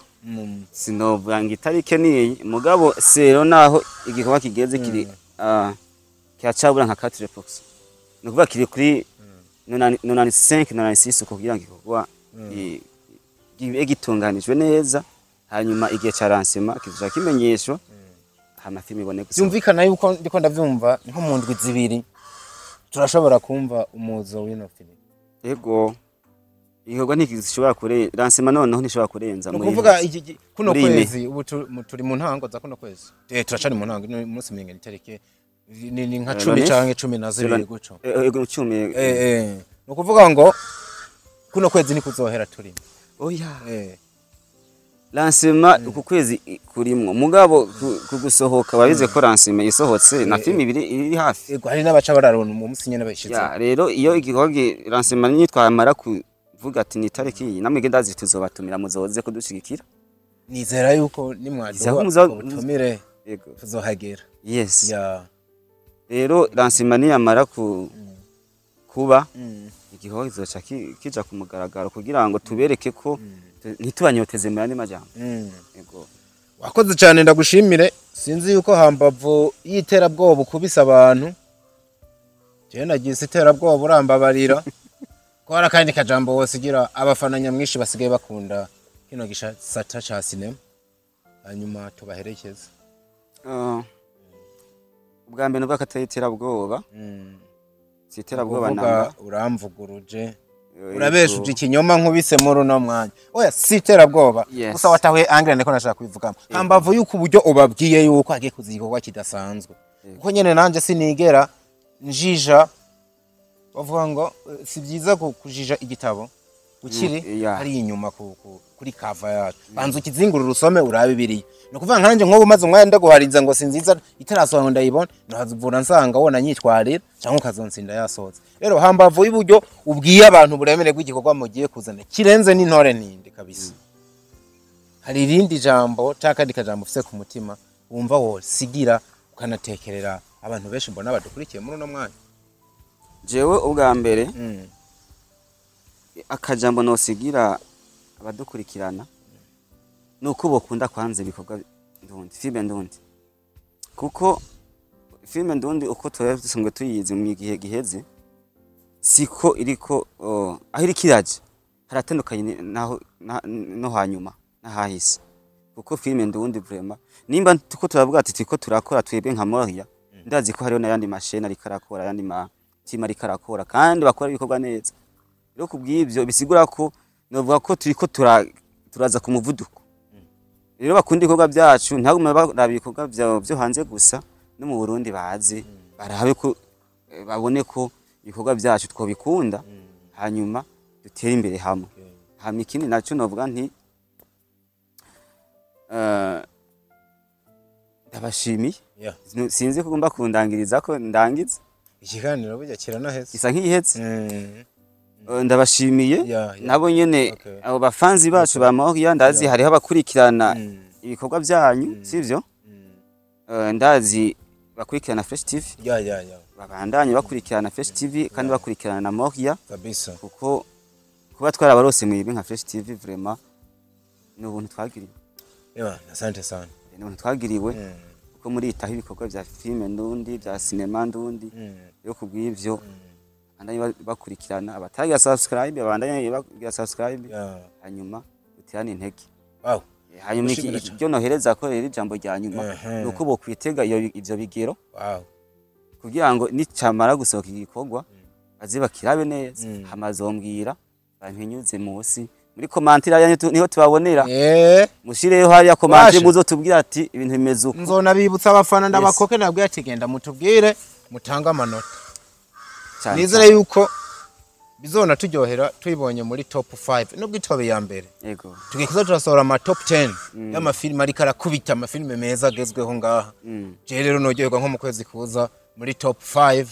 sinovuga ngo itarike niyi mugabo sero naho igikorwa kigeze kiri cyacabura nka 4%. Nukuvuga kiri kuri 95-96 kugira ngo igikorwa gitunganijwe neza hanyuma igihe ca lancement kizoja kimenyeshwa amafilm ibone gusa. Byumvikana yuko ndiko ndavyumva nko mu ndwi zibiri turashobora kumva umuzo w'ino film. Yego. Igikorwa ntikizishobora kure lancement noneho ntishobora kurenza muri. Nukuvuga kuno kwezi ubu turi mu ntango za kuno kwezi. Turacari mu ntango umunsi mingene itarike ni nka 10 canke 12 guco. Yego 10. Nukuvuga ngo kuno kwezi ni kuzohera turimo. Oya. Lancement uku kwezi kurimwo mugabo kugusohoka babize ko lancement isohotse na film ibiri iri hafi. Yego hari n'abaca bararona mu munsi nyene bayishize. Ya rero iyo igikorwa lancement nyitwamara kuvuga ati ni tariki iyi namwe gendazi tuzobatumira muzoze kudushigikira. Nizera yuko nimwaduha ubutumire yego tuzohagera. Yes. Ya rero lancement yamara kuba igikorwa kizoca kija ku mugaragaro kugira ngo tubereke ko ntitubanyoteze mu yandi majambo. Yego. Wakoze cyane ndagushimire sinzi yuko hambavu yiterabwoba kubisa abantu. Je nagize iterabwoba urambabarira. Ko hari kandi kajambo wosigira abafana nyamwishi basigaye bakunda kino gisata ca cinema. Hanyuma tubaherekeza. Ubwa mbere nubwo katayiterabwoba. Siterabwoba namba uramvuguruje. Urabeshuje ikinyoma nkubise muri no mwanya. Oya siterabwoba. Gusa watahuye angle niko nashaka kubivugamo. Hambavu yuko uburyo ubabwiye yuko agiye kuzikorwa kidasanzwe. Kuko nyene nanje sinigera njija bavuga ngo si byiza kujija igitabo ukiri ari inyuma kuri cover yacu. Banza ukizingura urusome urabe biriye. No kuvuga nkanje nko bumaze umwanya ndaguhariza ngo sinziza itarasobanura ndayibona ntazivura nsanga wona nyitwarira cyangwa ukazonsinda yasohotse. Rero hambavu y'uburyo ubwiye abantu buremere bw'igikorwa mugiye kuzana kirenze n'intore ninde kabisa. Hari irindi jambo takandi kajambo ufise ku mutima wumva wo sigira ukanatekerera abantu benshi mbona badukurikiye muri no mwanya. Jewe ubwa mbere akajambo no sigira abadukurikirana nuko bokunda kwanze ibikorwa ndundi filme ndundi kuko filme ndundi uko twese tuyizi mu gihe giheze siko iriko aho iri kiraje haratandukanye naho no hanyuma nahahise kuko filme ndundi vraiment nimba tuko turavuga ati tiko turakora twebwe nka Moria ndazi ko hariho nayandi mashene ari karakora yandi tima ari karakora kandi bakora ibikorwa neza rero kubw'ibyo bisigura ko novuga ko turiko turaza ku muvuduko rero bakunda ibikorwa byacu ntagume baraba ibikorwa byo hanze gusa no mu Burundi bazi barabe ko babone ko ibikorwa byacu twobikunda hanyuma dutere imbere hamwe hamwe ikindi naco novuga nti ndabashimiye sinzi ko ngomba kundangiriza ko ndangiza ikiganiro burya kiranaheze gisa nk'ihetse ndabashimiye nabo nyene abo bafanzi bacu ba Moria ndazi hariho abakurikirana ibikorwa byanyu sivyo ndazi bakurikirana Fresh TV babandanye bakurikirana Fresh TV kandi bakurikirana na Moria kabisa kuko kuba twarabarose mwibi nka Fresh TV vraiment n'ubuntu twagiriye asante sana. None twagiriwe kuko muri itaho ibikorwa vya filme ndundi vya cinema ndundi yo kubw'ivyo andanye bakurikirana abatagira subscribe abandanye bagira subscribe hanyuma utirane intege. Wow. Hanyuma ibyo nohereza ko rero ijambo rya nyuma nuko bo kwitega ivyo bigero. Wow. Kugira ngo nicamara gusohoka igikorwa aziba kirabe neza hamazombwira bampinyuze musi muri komantira yanyu niho tubabonera mushireho hariya komantire muzo tubwira ati ibintu bimeze uko nzona bibutsa abafana ndabakoke nabwiye ati genda mutubwire mutanga amanota nizere yuko bizona turyohera tuyibonye muri top 5 nubwo itobe ya mbere yego tugikiza turasohora ama top 10 y'amafilme ari karakubita amafilme meza agezweho ngaha je rero nogyoherwa nko mu kwezi kuza muri top 5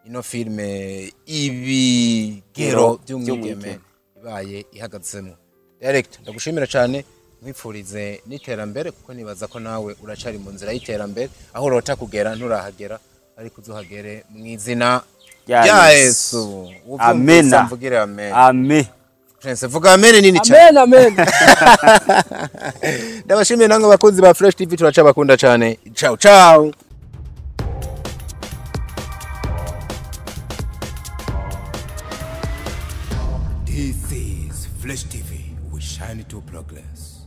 ino filme Ibigero by'umwigeme ibaye ihagazemo. Direct ndagushimira cyane nkwifurize n'iterambere kuko nibaza ko nawe uracari mu nzira y'iterambere aho urota kugera nturahagera ariko uzuhagere mu izina ya Yesu. Amen. Mvugire amen. Amen. Prince vuga amen nini cyane. Amen amen. Ndabashimiye nange bakunzi ba Fresh TV turaca bakunda cyane. Ciao ciao. This is Flash TV. We shine to progress.